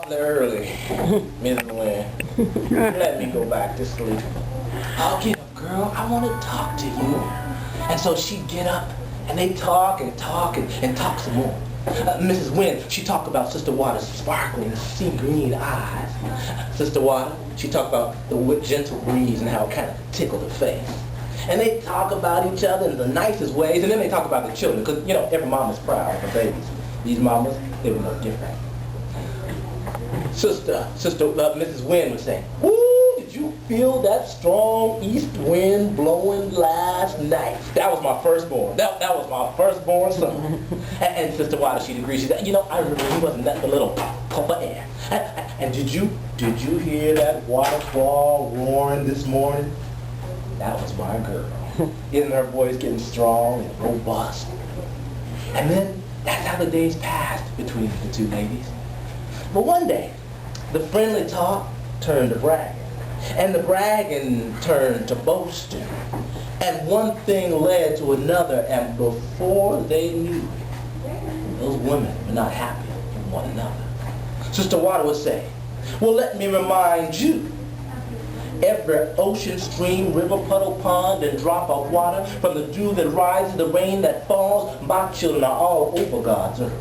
awfully early, Mrs. Wynn. Let me go back to sleep. I'll get up, girl. I want to talk to you. And so she'd get up, and they talk and talk and talk some more. Mrs. Wynn, she talked about Sister Water's sparkling sea green eyes. Sister Water, she talked about the gentle breeze and how it kind of tickled her face. And they talk about each other in the nicest ways, and then they talk about the children, because, you know, every mama's proud of her babies. These mamas, they were no different. Mrs. Wynn would say, "Woo, did you feel that strong east wind blowing last night?" That was my firstborn. That was my firstborn son. And Sister Water, she'd agree. She said, "You know, I remember he wasn't nothing but a little puff of air." And did you hear that waterfall roaring this morning? That was my girl. Isn't her voice getting strong and robust? And then that's how the days passed between the two ladies. But one day, the friendly talk turned to bragging, and the bragging turned to boasting, and one thing led to another, and before they knew it, those women were not happy with one another. Sister Water would say, "Well, let me remind you, every ocean, stream, river, puddle, pond, and drop of water, from the dew that rises, the rain that falls, my children are all over God's earth."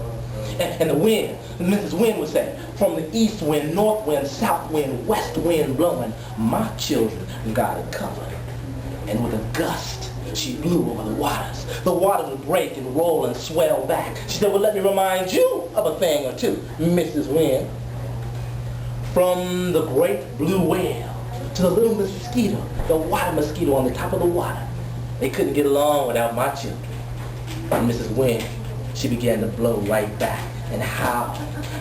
And the wind, Mrs. Wynn would say, "From the east wind, north wind, south wind, west wind blowing, my children got it covered." And with a gust, she blew over the waters. The waters would break and roll and swell back. She said, "Well, let me remind you of a thing or two, Mrs. Wynn. From the great blue whale to the little mosquito, the water mosquito on the top of the water, they couldn't get along without my children." And Mrs. Wynn, she began to blow right back and howl.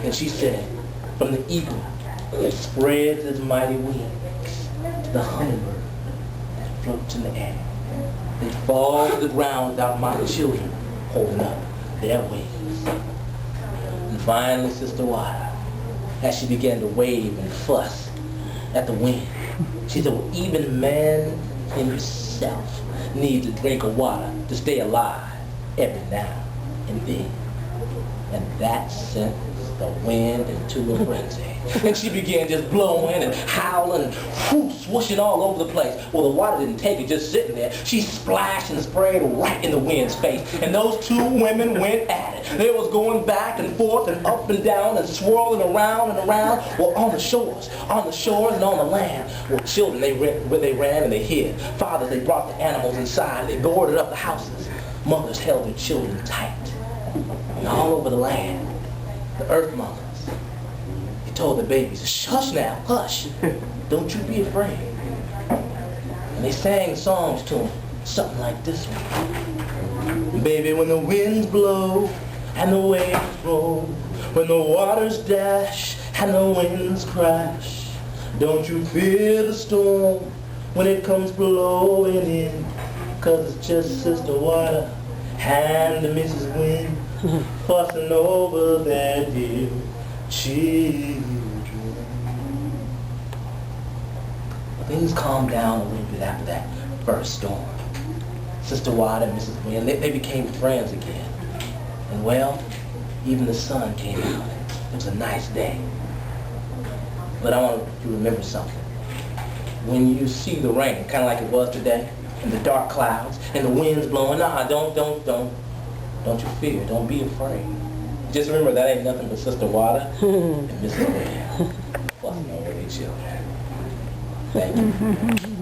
And she said, "From the eagle that spreads his mighty wings to the hummingbird that floats in the air, they fall to the ground without my children holding up their wings." And finally, Sister Water, as she began to wave and fuss at the wind, she said, "Well, even man himself needs a drink of water to stay alive every now and then." And that sent the wind into a frenzy. And she began just blowing and howling and swooshing all over the place. Well, the water didn't take it just sitting there. She splashed and sprayed right in the wind's face. And those two women went at it. They was going back and forth and up and down and swirling around and around. Well, on the shores and on the land. Well, children, they ran and they hid. Fathers, they brought the animals inside. They boarded up the houses. Mothers held their children tight. And all over the land, the earth mothers, they told the babies, "Hush now, hush. Don't you be afraid." And they sang songs to them, something like this one. "Baby, when the winds blow and the waves roll, when the waters dash and the winds crash, don't you fear the storm when it comes blowing in, 'cause it's just Sister Water and Mrs. Wynn fussing over their dear children." Things calmed down a little bit after that first storm. Sister Water and Mrs. Wynn, they became friends again. And well, even the sun came out. It was a nice day. But I want you to remember something. When you see the rain, kind of like it was today, and the dark clouds, and the winds blowing, don't you fear, don't be afraid. Just remember that ain't nothing but Sister Water and Mrs. Wynn fussing over their children. Thank you.